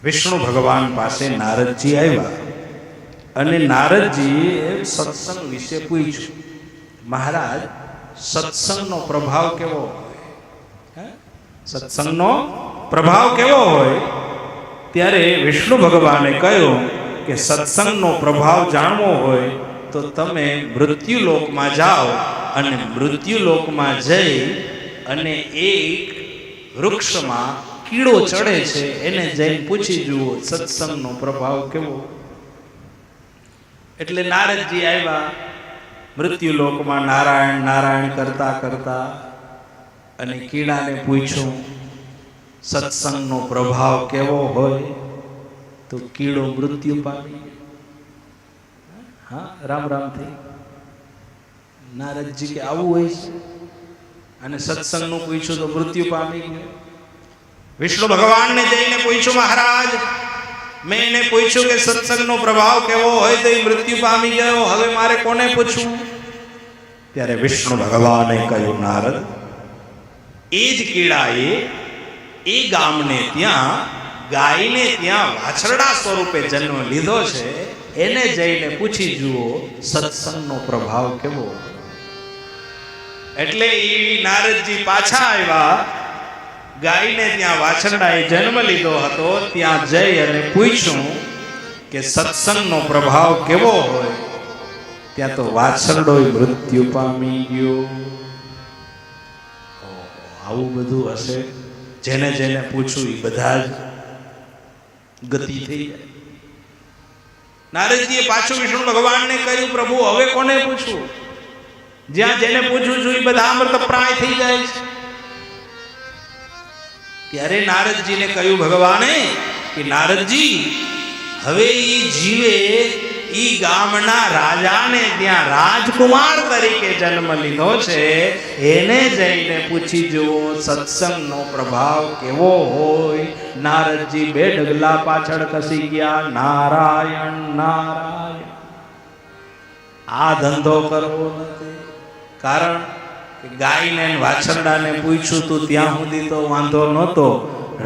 વિષ્ણુ ભગવાન પાસે નારદજી આવ્યા અને નારદજીએ સત્સંગ વિશે પૂછ્યું, મહારાજ સત્સંગનો પ્રભાવ કેવો હોય? સત્સંગનો પ્રભાવ કેવો હોય? ત્યારે વિષ્ણુ ભગવાને કહ્યું કે સત્સંગનો પ્રભાવ જાણવો હોય તો તમે મૃત્યુલોકમાં જાઓ અને મૃત્યુલોકમાં જઈ અને એક વૃક્ષમાં કીડો ચડે છે એને જઈને પૂછી જુઓ સત્સંગનો પ્રભાવ કેવો. એટલે નારદજી આવ્યા મૃત્યુલોકમાં, નારાયણ નારાયણ કરતા કરતા અને કીડાને પૂછ્યું સત્સંગનો પ્રભાવ કેવો હોય? તો કીડો મૃત્યુ પામી. હા, રામ રામ થઈ. નારદજી કે આવું હોય છે? અને સત્સંગનું પૂછ્યું તો મૃત્યુ પામી ગયું. વિષ્ણુ ભગવાનને જઈને પૂછ્યું, મહારાજ મેં એને પૂછ્યું કે સત્સંગનો પ્રભાવ કેવો હોય તો એ મૃત્યુ પામી ગયો, હવે મારે કોને પૂછવું? ત્યારે વિષ્ણુ ભગવાને કહ્યું, નારદ એ જ કીડાએ એ ગામને ત્યાં ગાયને ત્યાં વાછરડા સ્વરૂપે જન્મ લીધો છે, એને જઈને પૂછી જુઓ સત્સંગનો પ્રભાવ કેવો. એટલે એ નારદજી પાછા આવ્યા, ગાયને ત્યાં વાછરડાએ જન્મ લીધો હતો ત્યાં જઈ અને પૂછ્યું કે સત્સંગનો પ્રભાવ કેવો હોય? ત્યાં તો વાછરડો મૃત્યુ પામી ગયો. આવું બધું હશે. જેને જેને પૂછ્યું એ બધા જ ગતિ થઈ જાય. નારદજીએ પાછું વિષ્ણુ ભગવાનને કહ્યું, પ્રભુ હવે કોને પૂછવું? જ્યાં જેને પૂછું છું એ બધા અમૃતપ્રાય થઈ જાય છે. ત્યારે નારદજીને કહ્યું ભગવાને કે નારદજી હવે ઈ જીવે ઈ ગામના રાજાને ત્યાં રાજકુમાર તરીકે જન્મ લીધો છે, એને જઈને પૂછી જુઓ સત્સંગનો પ્રભાવ કેવો હોય. નારદજી બે ડગલા પાછળ ખસી ગયા. નારાયણ નારાયણ. આ ધંધો કરવો નથી. કારણ ગાયને વાછરડાને પૂછ્યું તું ત્યાં સુધી તો વાંધો નહોતો.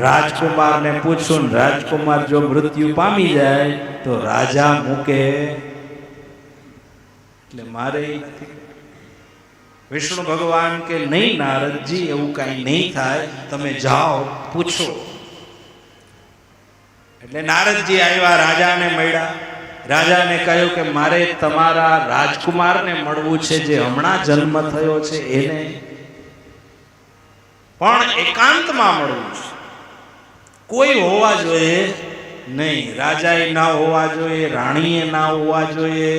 રાજકુમારને પૂછ્યું, રાજકુમાર જો મૃત્યુ પામી જાય તો રાજા મૂકે. એટલે મારે નથી. વિષ્ણુ ભગવાન કે નહીં નારદજી એવું કઈ નહીં થાય, તમે જાઓ પૂછો. એટલે નારદજી આવ્યા, રાજાને મળ્યા. રાજાને કહ્યું કે મારે તમારા રાજકુમારને મળવું છે જે હમણાં જન્મ થયો છે એને, પણ એકાંતમાં મળવું છે. કોઈ હોવા જોઈએ નહીં. રાજાએ ના હોવા જોઈએ, રાણીએ ના હોવા જોઈએ,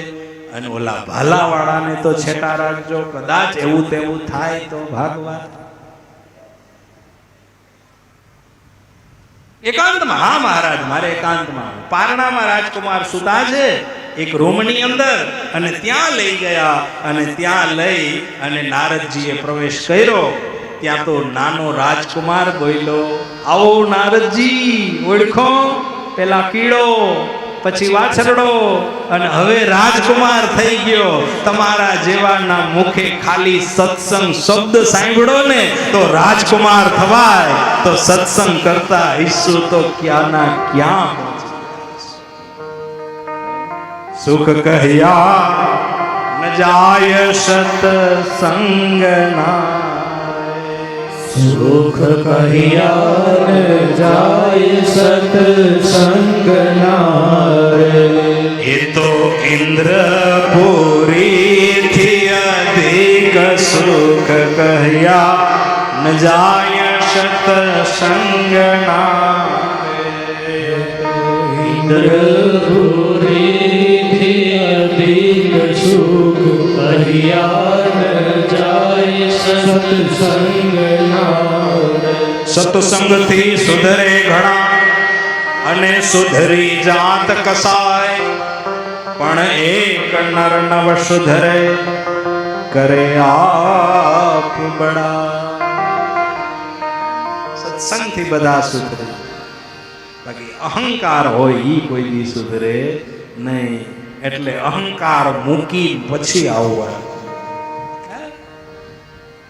અને ઓલા ભાલાવાળાને તો છેટા રાખજો. કદાચ એવું તેવું થાય તો ભાગવા. એકાંતમાં. હા મહારાજ મારે એકાંતમાં. પારણામાં રાજકુમાર સુતા છે એક રૂમની અંદર, અને ત્યાં લઈ ગયા અને ત્યાં લઈ અને નારદજીએ પ્રવેશ કર્યો. ત્યાં તો નાનો રાજકુમાર બોલ્યો, આવો નારદજી, ઓળખો પેલા કીડો, પછી વાછરડો, અને હવે રાજકુમાર થઈ ગયો. તમારા જેવાના મુખે ખાલી સત્સંગ શબ્દ સાંભળો ને તો રાજકુમાર થવાય, તો સત્સંગ કરતા ઈસુ તો ક્યાંના ક્યાં. સુખ કહ્યા ન જાય સત્સંગના, સુખ કહ્યા ન જાય સત્સંગના. એ તો ઇન્દ્રપુરીથી અધિક સુખ કહ્યા ન જાય સત્સંગના. ઇન્દ્રપુરીથી અધિક સુખ કહ્યા ન જાય સત્સંગના. સત્સંગથી સુધરે ઘણા અને સુધરી જાત કસાય, પણ એક નર નવ સુધરે કરે આપ બડા. સત્સંગથી બધા સુધરે, બાકી અહંકાર હોય ઈ કોઈ દી સુધરે નહીં. એટલે અહંકાર મૂકી પછી આવવા.